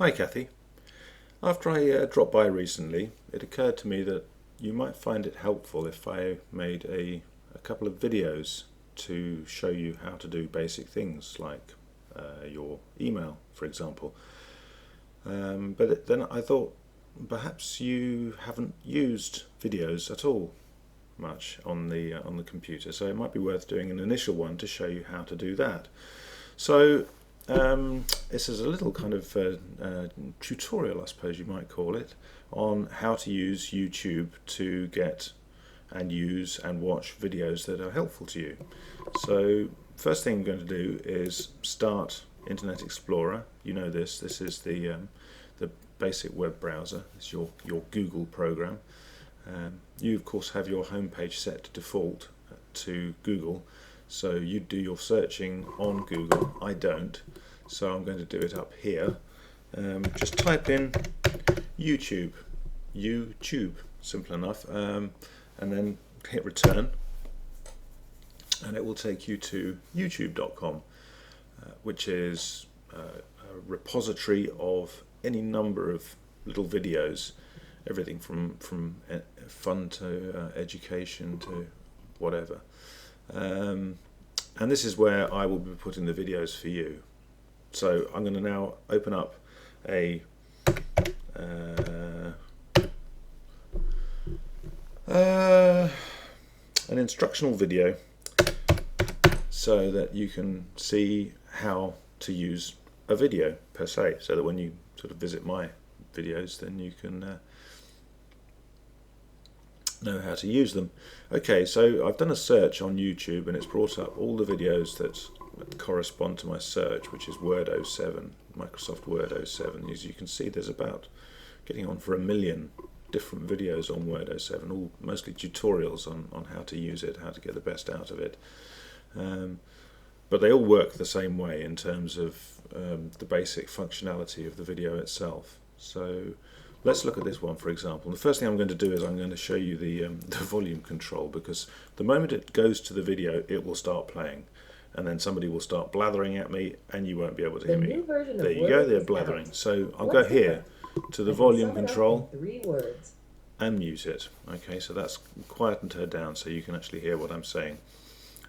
Hi Kathy. After I dropped by recently, it occurred to me that you might find it helpful if I made a couple of videos to show you how to do basic things like your email, for example. Then I thought perhaps you haven't used videos at all much on the computer, so it might be worth doing an initial one to show you how to do that. So this is a little kind of tutorial, I suppose you might call it, on how to use YouTube to get and use and watch videos that are helpful to you. So first thing I'm going to do is start Internet Explorer. You know this is the basic web browser. It's your Google program. You of course have your home page set to default to Google, so you do your searching on Google. I don't, so I'm going to do it up here. Just type in YouTube, simple enough, and then hit return, and it will take you to youtube.com, which is a repository of any number of little videos, everything from fun to education to whatever. And this is where I will be putting the videos for you. So I'm going to now open up an instructional video so that you can see how to use a video per se, so that when you sort of visit my videos, then you can know how to use them. Okay, so I've done a search on YouTube and it's brought up all the videos that correspond to my search, which is Word 07, Microsoft Word 07. As you can see, there's about getting on for 1 million different videos on Word 07, all mostly tutorials on how to use it, how to get the best out of it. But they all work the same way in terms of the basic functionality of the video itself. So let's look at this one, for example. The first thing I'm going to do is I'm going to show you the volume control, because the moment it goes to the video, it will start playing, and then somebody will start blathering at me, and you won't be able to hear me. There you go, they're blathering. So I'll go here to the volume control and mute it. Okay, so that's quietened her down so you can actually hear what I'm saying.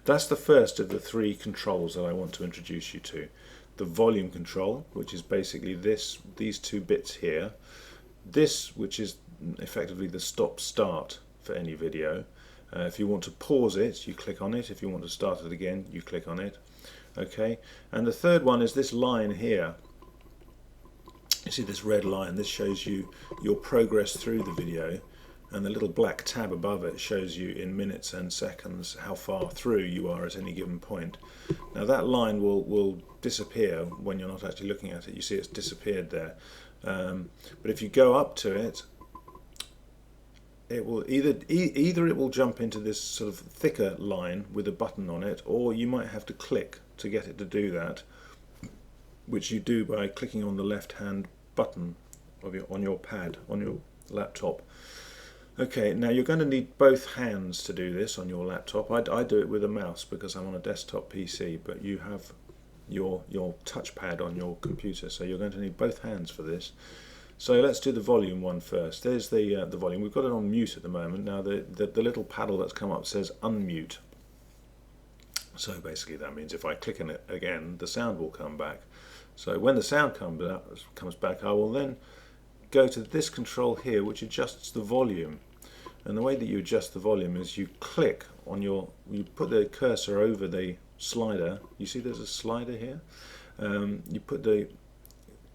That's the first of the 3 controls that I want to introduce you to. The volume control, which is basically these 2 bits here. This, which is effectively the stop-start for any video. If you want to pause it, you click on it. If you want to start it again, you click on it. Okay, and the third one is this line here. You see this red line? This shows you your progress through the video, and the little black tab above it shows you in minutes and seconds how far through you are at any given point. Now that line will disappear when you're not actually looking at it. You see it's disappeared there. But if you go up to it, it will either it will jump into this sort of thicker line with a button on it, or you might have to click to get it to do that, which you do by clicking on the left hand button of on your pad, on your laptop. Okay, now you're going to need both hands to do this on your laptop. I do it with a mouse because I'm on a desktop PC, but you have your touchpad on your computer, so you're going to need both hands for this. So let's do the volume one first. There's the volume. We've got it on mute at the moment. Now the little paddle that's come up says unmute. So basically that means if I click on it again, the sound will come back. So when the sound comes back, I will then go to this control here, which adjusts the volume. And the way that you adjust the volume is you click on you put the cursor over the slider. You see there's a slider here. You put the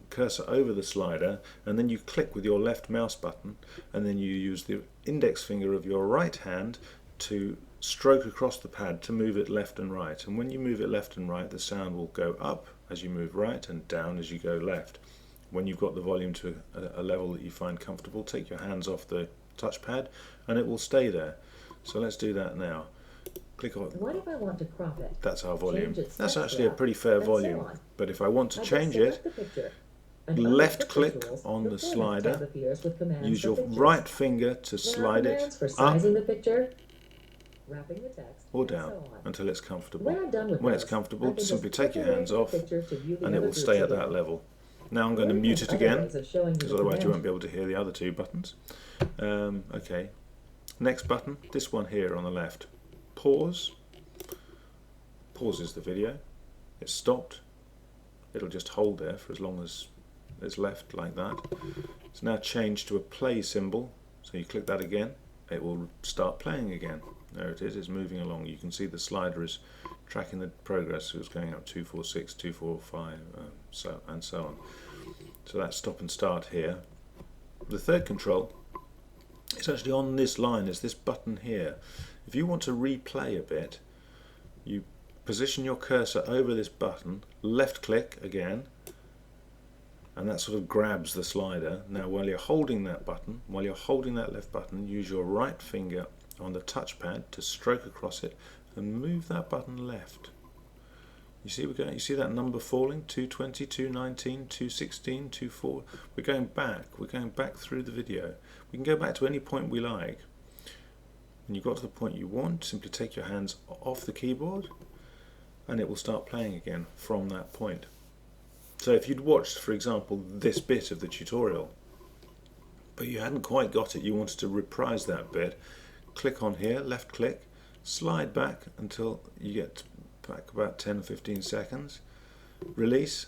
cursor over the slider, and then you click with your left mouse button, and then you use the index finger of your right hand to stroke across the pad to move it left and right. And when you move it left and right, the sound will go up as you move right and down as you go left. When you've got the volume to a level that you find comfortable, take your hands off the touchpad and it will stay there. So let's do that now. Click on. What if I want to crop it? That's our volume. That's actually a pretty fair volume. But if I want to change it, left click on the slider, use your right finger to slide it up or down until it's comfortable. When it's comfortable, simply take your hands off and it will stay at that level. Now I'm going to mute it again, because otherwise you won't be able to hear the other two buttons. Okay, next button, this one here on the left. Pause. Pauses the video. It's stopped. It'll just hold there for as long as it's left like that. It's now changed to a play symbol, so you click that again, it will start playing again. There it is, it's moving along. You can see the slider is tracking the progress, so it's going up 246, 245, so on. So that's stop and start here. The third control is actually on this line, it's this button here. If you want to replay a bit, you position your cursor over this button, left click again, and that sort of grabs the slider. Now while you're holding that button, while you're holding that left button, use your right finger on the touchpad to stroke across it and move that button left. You see you see that number falling, 220, 219, 216, 24. We're going back through the video. We can go back to any point we like. When you got to the point you want, simply take your hands off the keyboard and it will start playing again from that point. So if you'd watched, for example, this bit of the tutorial, but you hadn't quite got it, you wanted to reprise that bit, click on here, left click, slide back until you get back about 10 or 15 seconds, release,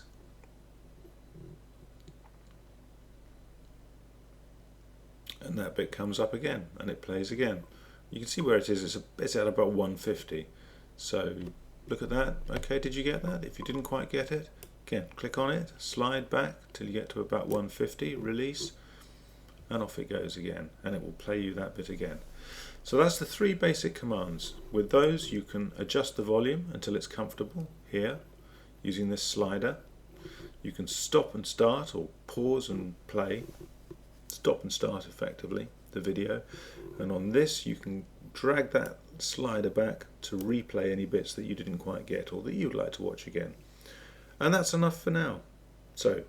and that bit comes up again and it plays again. You can see where it is, it's at about 150. So look at that. Okay, did you get that? If you didn't quite get it, again, click on it, slide back till you get to about 150, release, and off it goes again, and it will play you that bit again. So that's the three basic commands. With those you can adjust the volume until it's comfortable here using this slider. You can stop and start, or pause and play, stop and start effectively the video, and on this you can drag that slider back to replay any bits that you didn't quite get or that you'd like to watch again. And that's enough for now. So